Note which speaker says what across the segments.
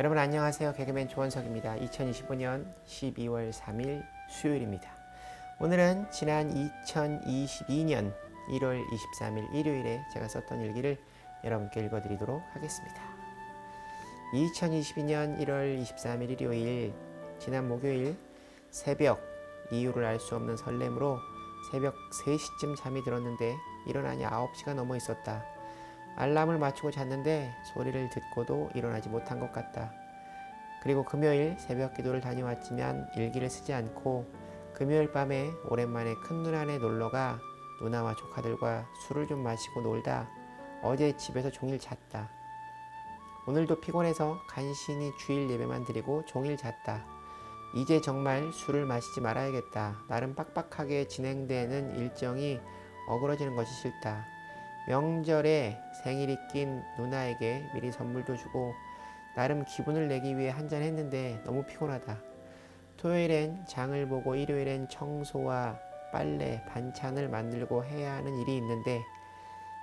Speaker 1: 여러분 안녕하세요. 개그맨 조원석입니다. 2025년 12월 3일 수요일입니다. 오늘은 지난 2022년 1월 23일 일요일에 제가 썼던 일기를 여러분께 읽어드리도록 하겠습니다. 2022년 1월 23일 일요일, 지난 목요일 새벽, 이유를 알 수 없는 설렘으로 새벽 3시쯤 잠이 들었는데 일어나니 9시가 넘어 있었다. 알람을 맞추고 잤는데 소리를 듣고도 일어나지 못한 것 같다. 그리고 금요일 새벽 기도를 다녀왔지만 일기를 쓰지 않고 금요일 밤에 오랜만에 큰 누나네 놀러가 누나와 조카들과 술을 좀 마시고 놀다 어제 집에서 종일 잤다. 오늘도 피곤해서 간신히 주일 예배만 드리고 종일 잤다. 이제 정말 술을 마시지 말아야겠다. 나름 빡빡하게 진행되는 일정이 어그러지는 것이 싫다. 명절에 생일이 낀 누나에게 미리 선물도 주고 나름 기분을 내기 위해 한잔 했는데 너무 피곤하다. 토요일엔 장을 보고 일요일엔 청소와 빨래, 반찬을 만들고 해야 하는 일이 있는데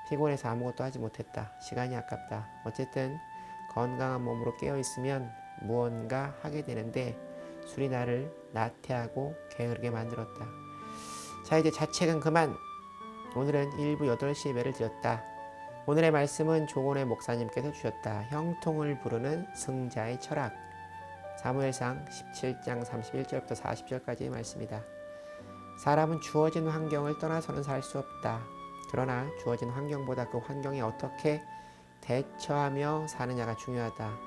Speaker 1: 피곤해서 아무것도 하지 못했다. 시간이 아깝다. 어쨌든 건강한 몸으로 깨어있으면 무언가 하게 되는데 술이 나를 나태하고 게으르게 만들었다. 자, 이제 자책은 그만. 오늘은 일부 8시 예배를 드렸다. 오늘의 말씀은 조곤의 목사님께서 주셨다. 형통을 부르는 승자의 철학. 사무엘상 17장 31절부터 40절까지의 말씀이다. 사람은 주어진 환경을 떠나서는 살 수 없다. 그러나 주어진 환경보다 그 환경에 어떻게 대처하며 사느냐가 중요하다.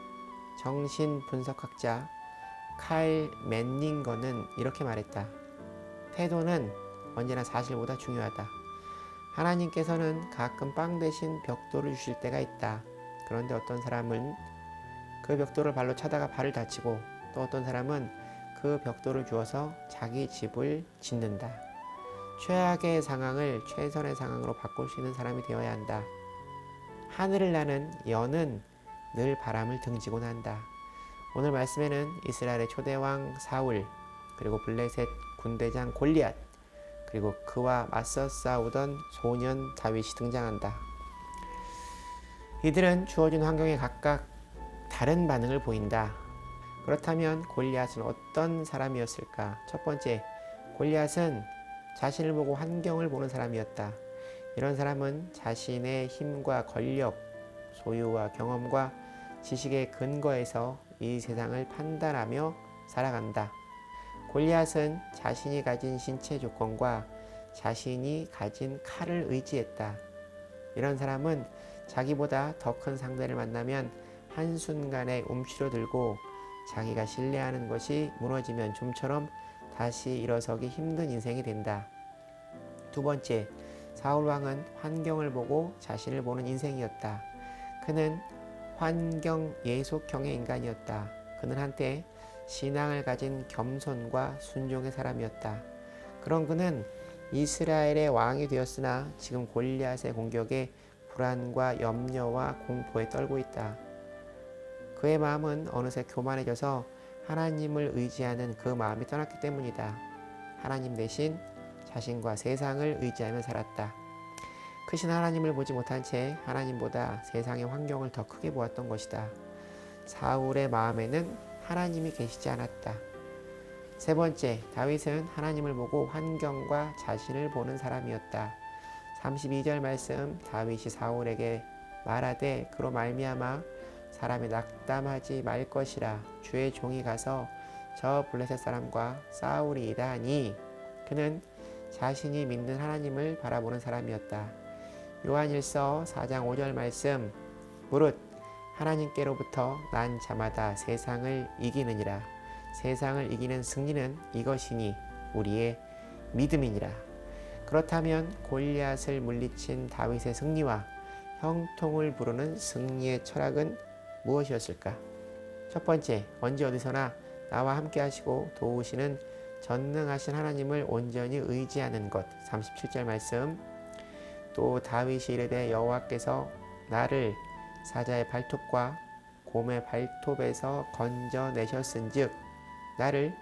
Speaker 1: 정신분석학자 칼 맨닝거는 이렇게 말했다. 태도는 언제나 사실보다 중요하다. 하나님께서는 가끔 빵 대신 벽돌을 주실 때가 있다. 그런데 어떤 사람은 그 벽돌을 발로 차다가 발을 다치고 또 어떤 사람은 그 벽돌을 주어서 자기 집을 짓는다. 최악의 상황을 최선의 상황으로 바꿀 수 있는 사람이 되어야 한다. 하늘을 나는 연은 늘 바람을 등지곤 한다. 오늘 말씀에는 이스라엘의 초대왕 사울, 그리고 블레셋 군대장 골리앗, 그리고 그와 맞서 싸우던 소년 다윗이 등장한다. 이들은 주어진 환경에 각각 다른 반응을 보인다. 그렇다면 골리앗은 어떤 사람이었을까? 첫 번째, 골리앗은 자신을 보고 환경을 보는 사람이었다. 이런 사람은 자신의 힘과 권력, 소유와 경험과 지식의 근거에서 이 세상을 판단하며 살아간다. 골리앗은 자신이 가진 신체 조건과 자신이 가진 칼을 의지했다. 이런 사람은 자기보다 더 큰 상대를 만나면 한순간에 움츠러들고 자기가 신뢰하는 것이 무너지면 좀처럼 다시 일어서기 힘든 인생이 된다. 두 번째, 사울왕은 환경을 보고 자신을 보는 인생이었다. 그는 환경 예속형의 인간이었다. 그는 한때 신앙을 가진 겸손과 순종의 사람이었다. 그런 그는 이스라엘의 왕이 되었으나 지금 골리앗의 공격에 불안과 염려와 공포에 떨고 있다. 그의 마음은 어느새 교만해져서 하나님을 의지하는 그 마음이 떠났기 때문이다. 하나님 대신 자신과 세상을 의지하며 살았다. 크신 하나님을 보지 못한 채 하나님보다 세상의 환경을 더 크게 보았던 것이다. 사울의 마음에는 하나님이 계시지 않았다. 세 번째, 다윗은 하나님을 보고 환경과 자신을 보는 사람이었다. 32절 말씀, 다윗이 사울에게 말하되 그로 말미암아 사람이 낙담하지 말 것이라 주의 종이 가서 저 블레셋 사람과 싸우리이다 하니 그는 자신이 믿는 하나님을 바라보는 사람이었다. 요한일서 4장 5절 말씀, 무릇 하나님께로부터 난 자마다 세상을 이기느니라. 세상을 이기는 승리는 이것이니 우리의 믿음이니라. 그렇다면 골리앗을 물리친 다윗의 승리와 형통을 부르는 승리의 철학은 무엇이었을까? 첫 번째, 언제 어디서나 나와 함께 하시고 도우시는 전능하신 하나님을 온전히 의지하는 것. 37절 말씀. 또 다윗이 이르되 여호와께서 나를 사자의 발톱과 곰의 발톱에서 건져내셨은즉 나를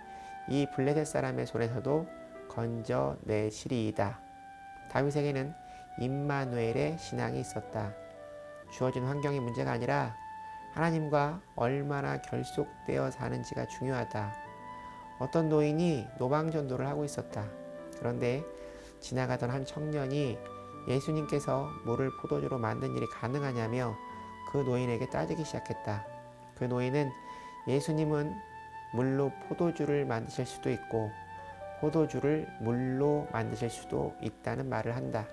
Speaker 1: 이 블레셋 사람의 손에서도 건져내시리이다. 다윗에게는 임마누엘의 신앙이 있었다. 주어진 환경이 문제가 아니라 하나님과 얼마나 결속되어 사는지가 중요하다. 어떤 노인이 노방전도를 하고 있었다. 그런데 지나가던 한 청년이 예수님께서 물을 포도주로 만든 일이 가능하냐며 그 노인에게 따지기 시작했다. 그 노인은 예수님은 물로 포도주를 만드실 수도 있고 포도주를 물로 만드실 수도 있다는 말을 한다.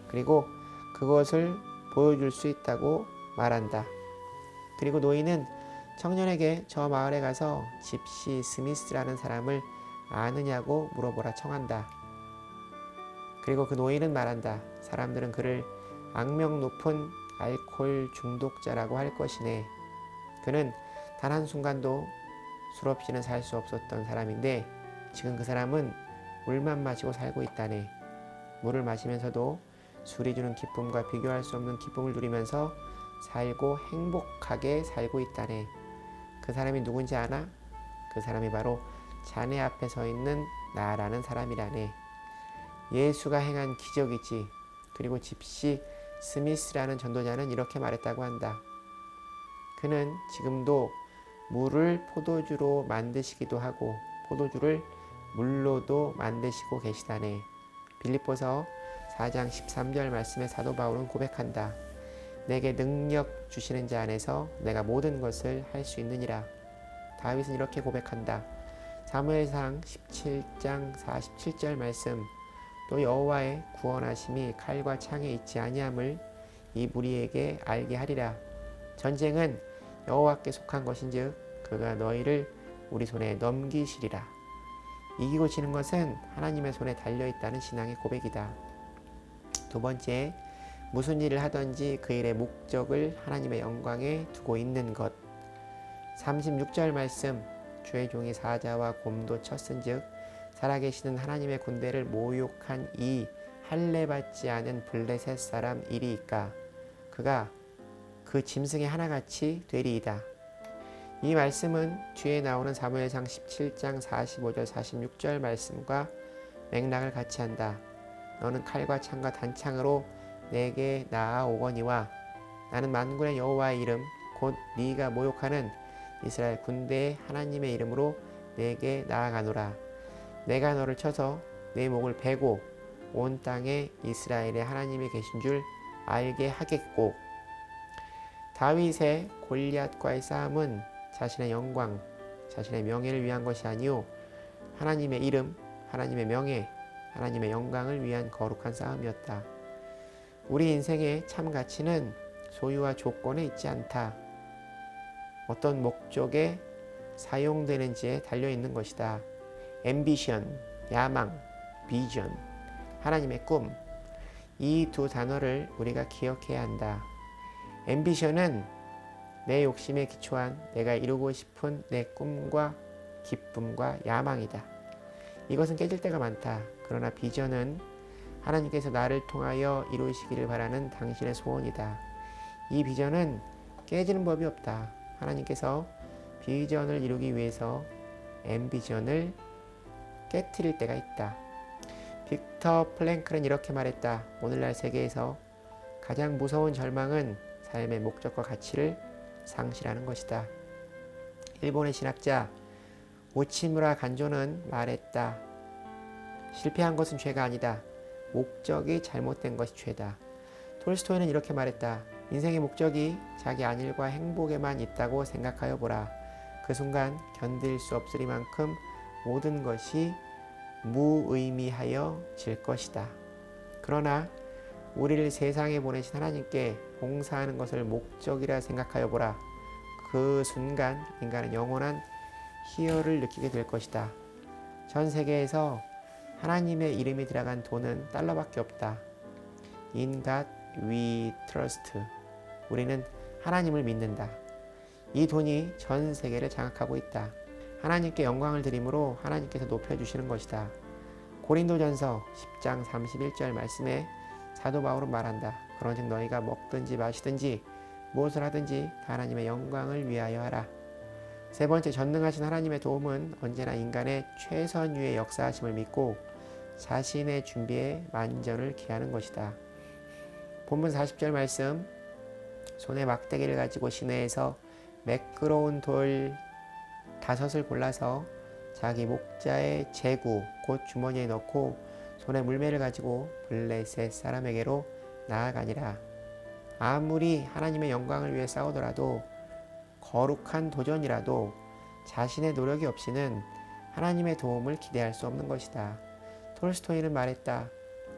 Speaker 1: 그리고 그것을 보여줄 수 있다고 말한다. 그리고 노인은 청년에게 저 마을에 가서 집시 스미스라는 사람을 아느냐고 물어보라 청한다. 그리고 그 노인은 말한다. 사람들은 그를 악명 높은 알코올 중독자라고 할 것이네. 그는 단 한순간도 술 없이는 살 수 없었던 사람인데 지금 그 사람은 물만 마시고 살고 있다네. 물을 마시면서도 술이 주는 기쁨과 비교할 수 없는 기쁨을 누리면서 살고 행복하게 살고 있다네. 그 사람이 누군지 아나? 그 사람이 바로 자네 앞에 서 있는 나라는 사람이라네. 예수가 행한 기적이지. 그리고 집시 스미스라는 전도자는 이렇게 말했다고 한다. 그는 지금도 물을 포도주로 만드시기도 하고 포도주를 물로도 만드시고 계시다네. 빌립보서 4장 13절 말씀에 사도 바울은 고백한다. 내게 능력 주시는 자 안에서 내가 모든 것을 할 수 있느니라. 다윗은 이렇게 고백한다. 사무엘상 17장 47절 말씀. 또 여호와의 구원하심이 칼과 창에 있지 아니함을 이 무리에게 알게 하리라. 전쟁은 여호와께 속한 것인즉 그가 너희를 우리 손에 넘기시리라. 이기고 지는 것은 하나님의 손에 달려있다는 신앙의 고백이다. 두 번째, 무슨 일을 하든지 그 일의 목적을 하나님의 영광에 두고 있는 것. 36절 말씀. 주의 종이 사자와 곰도 쳤은즉 살아계시는 하나님의 군대를 모욕한 이 할례받지 않은 블레셋 사람 이리이까 그가 그 짐승의 하나같이 되리이다. 이 말씀은 뒤에 나오는 사무엘상 17장 45절 46절 말씀과 맥락을 같이 한다. 너는 칼과 창과 단창으로 내게 나아오거니와 나는 만군의 여호와의 이름 곧 네가 모욕하는 이스라엘 군대의 하나님의 이름으로 내게 나아가노라. 내가 너를 쳐서 내 목을 베고 온 땅에 이스라엘의 하나님이 계신 줄 알게 하겠고. 다윗의 골리앗과의 싸움은 자신의 영광, 자신의 명예를 위한 것이 아니요 하나님의 이름, 하나님의 명예, 하나님의 영광을 위한 거룩한 싸움이었다. 우리 인생의 참 가치는 소유와 조건에 있지 않다. 어떤 목적에 사용되는지에 달려있는 것이다. 앰비션, 야망, 비전, 하나님의 꿈. 이 두 단어를 우리가 기억해야 한다. 앰비션은 내 욕심에 기초한 내가 이루고 싶은 내 꿈과 기쁨과 야망이다. 이것은 깨질 때가 많다. 그러나 비전은 하나님께서 나를 통하여 이루시기를 바라는 당신의 소원이다. 이 비전은 깨지는 법이 없다. 하나님께서 비전을 이루기 위해서 앰비션을 깨트릴 때가 있다. 빅터 플랭클은 이렇게 말했다. 오늘날 세계에서 가장 무서운 절망은 삶의 목적과 가치를 상실하는 것이다. 일본의 신학자 우치무라 간조는 말했다. 실패한 것은 죄가 아니다. 목적이 잘못된 것이 죄다. 톨스토이는 이렇게 말했다. 인생의 목적이 자기 안일과 행복에만 있다고 생각하여 보라. 그 순간 견딜 수 없으리만큼 모든 것이 무의미하여질 것이다. 그러나 우리를 세상에 보내신 하나님께 봉사하는 것을 목적이라 생각하여 보라. 그 순간 인간은 영원한 희열을 느끼게 될 것이다. 전 세계에서 하나님의 이름이 들어간 돈은 달러밖에 없다. In God we trust. 우리는 하나님을 믿는다. 이 돈이 전 세계를 장악하고 있다. 하나님께 영광을 드림으로 하나님께서 높여주시는 것이다. 고린도전서 10장 31절 말씀에 사도 바울은 말한다. 그런즉 너희가 먹든지 마시든지 무엇을 하든지 다 하나님의 영광을 위하여 하라. 세 번째, 전능하신 하나님의 도움은 언제나 인간의 최선위의 역사하심을 믿고 자신의 준비에 만전을 기하는 것이다. 본문 40절 말씀. 손에 막대기를 가지고 시내에서 매끄러운 돌 5을 골라서 자기 목자의 제구 곧 주머니에 넣고 손에 물매를 가지고 블레셋 사람에게로 나아가니라. 아무리 하나님의 영광을 위해 싸우더라도 거룩한 도전이라도 자신의 노력이 없이는 하나님의 도움을 기대할 수 없는 것이다. 톨스토이는 말했다.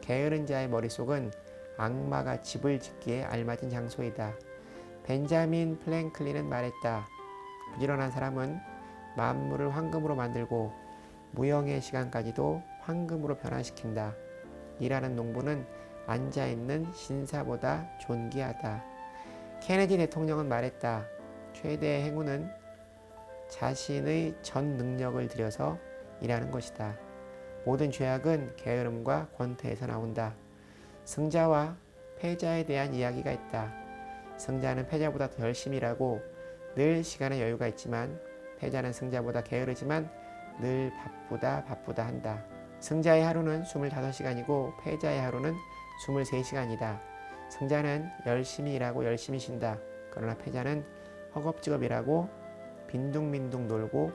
Speaker 1: 게으른 자의 머릿속은 악마가 집을 짓기에 알맞은 장소이다. 벤자민 플랭클린은 말했다. 부지런한 사람은 만물을 황금으로 만들고 무형의 시간까지도 황금으로 변화시킨다. 일하는 농부는 앉아있는 신사보다 존귀하다. 케네디 대통령은 말했다. 최대의 행운은 자신의 전 능력을 들여서 일하는 것이다. 모든 죄악은 게으름과 권태에서 나온다. 승자와 패자에 대한 이야기가 있다. 승자는 패자보다 더 열심히 일하고 늘 시간에 여유가 있지만 패자는 승자보다 게으르지만 늘 바쁘다 한다. 승자의 하루는 25시간이고 패자의 하루는 23시간이다. 승자는 열심히 일하고 열심히 쉰다. 그러나 패자는 허겁지겁 일하고 빈둥빈둥 놀고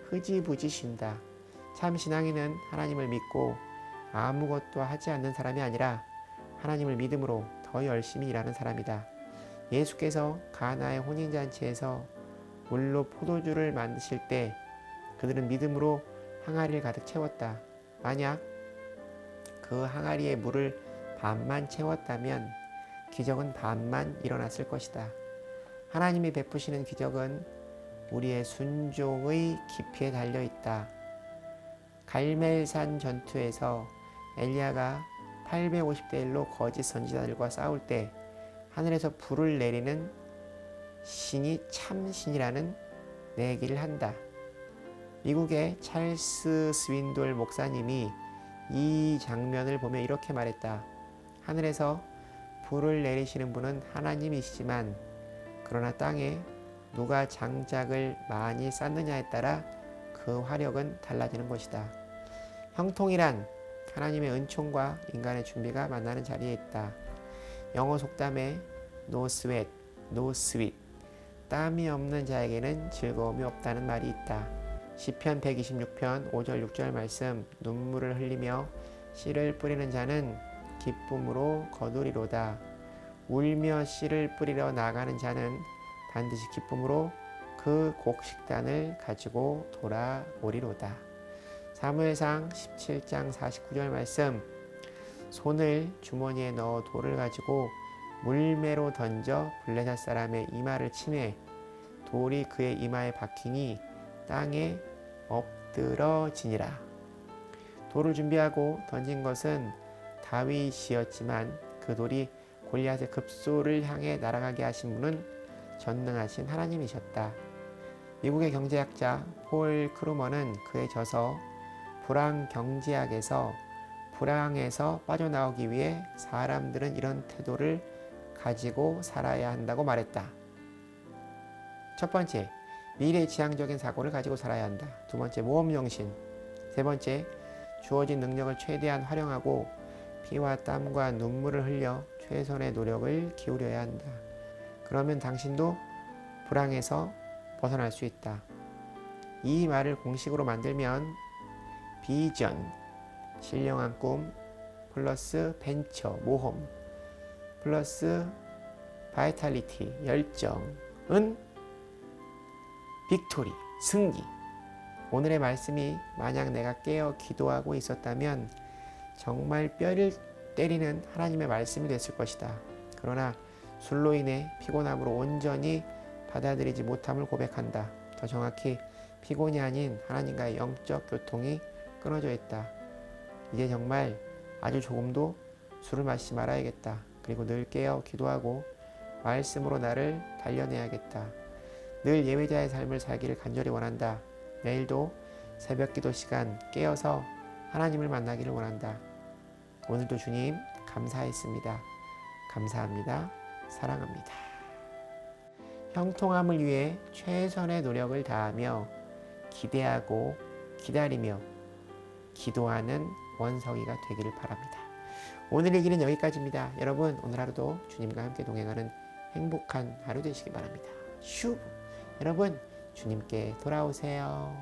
Speaker 1: 흐지부지 쉰다. 참 신앙인은 하나님을 믿고 아무것도 하지 않는 사람이 아니라 하나님을 믿음으로 더 열심히 일하는 사람이다. 예수께서 가나의 혼인잔치에서 물로 포도주를 만드실 때 그들은 믿음으로 항아리를 가득 채웠다. 만약 그 항아리에 물을 반만 채웠다면 기적은 반만 일어났을 것이다. 하나님이 베푸시는 기적은 우리의 순종의 깊이에 달려있다. 갈멜산 전투에서 엘리야가 850대 1로 거짓 선지자들과 싸울 때 하늘에서 불을 내리는 신이 참신이라는 내기를 한다. 미국의 찰스 스윈돌 목사님이 이 장면을 보며 이렇게 말했다. 하늘에서 불을 내리시는 분은 하나님이시지만 그러나 땅에 누가 장작을 많이 쌓느냐에 따라 그 화력은 달라지는 것이다. 형통이란 하나님의 은총과 인간의 준비가 만나는 자리에 있다. 영어 속담에 no sweat, no sweat, 땀이 없는 자에게는 즐거움이 없다는 말이 있다. 시편 126편 5절 6절 말씀, 눈물을 흘리며 씨를 뿌리는 자는 기쁨으로 거두리로다. 울며 씨를 뿌리러 나가는 자는 반드시 기쁨으로 그 곡식단을 가지고 돌아오리로다. 사무엘상 17장 49절 말씀, 손을 주머니에 넣어 돌을 가지고 물매로 던져 블레셋 사람의 이마를 치매 돌이 그의 이마에 박히니 땅에 엎드러지니라. 돌을 준비하고 던진 것은 다윗이었지만 그 돌이 골리앗의 급소를 향해 날아가게 하신 분은 전능하신 하나님이셨다. 미국의 경제학자 폴 크루먼은 그에 져서 불황에서 빠져나오기 위해 사람들은 이런 태도를 가지고 살아야 한다고 말했다. 첫 번째, 미래지향적인 사고를 가지고 살아야 한다. 두 번째, 모험정신. 세 번째, 주어진 능력을 최대한 활용하고 피와 땀과 눈물을 흘려 최선의 노력을 기울여야 한다. 그러면 당신도 불황에서 벗어날 수 있다. 이 말을 공식으로 만들면 비전, 신령한 꿈, 플러스 벤처, 모험, 플러스 바이탈리티, 열정은 빅토리, 승리. 오늘의 말씀이 만약 내가 깨어 기도하고 있었다면 정말 뼈를 때리는 하나님의 말씀이 됐을 것이다. 그러나 술로 인해 피곤함으로 온전히 받아들이지 못함을 고백한다. 더 정확히 피곤이 아닌 하나님과의 영적 교통이 끊어져 있다. 이제 정말 아주 조금도 술을 마시지 말아야겠다. 그리고 늘 깨어 기도하고 말씀으로 나를 단련해야겠다. 늘 예외자의 삶을 살기를 간절히 원한다. 내일도 새벽 기도 시간 깨어서 하나님을 만나기를 원한다. 오늘도 주님 감사했습니다. 감사합니다. 사랑합니다. 형통함을 위해 최선의 노력을 다하며 기대하고 기다리며 기도하는 원석이가 되기를 바랍니다. 오늘의 길은 여기까지입니다. 여러분 오늘 하루도 주님과 함께 동행하는 행복한 하루 되시기 바랍니다. 슈 여러분, 주님께 돌아오세요.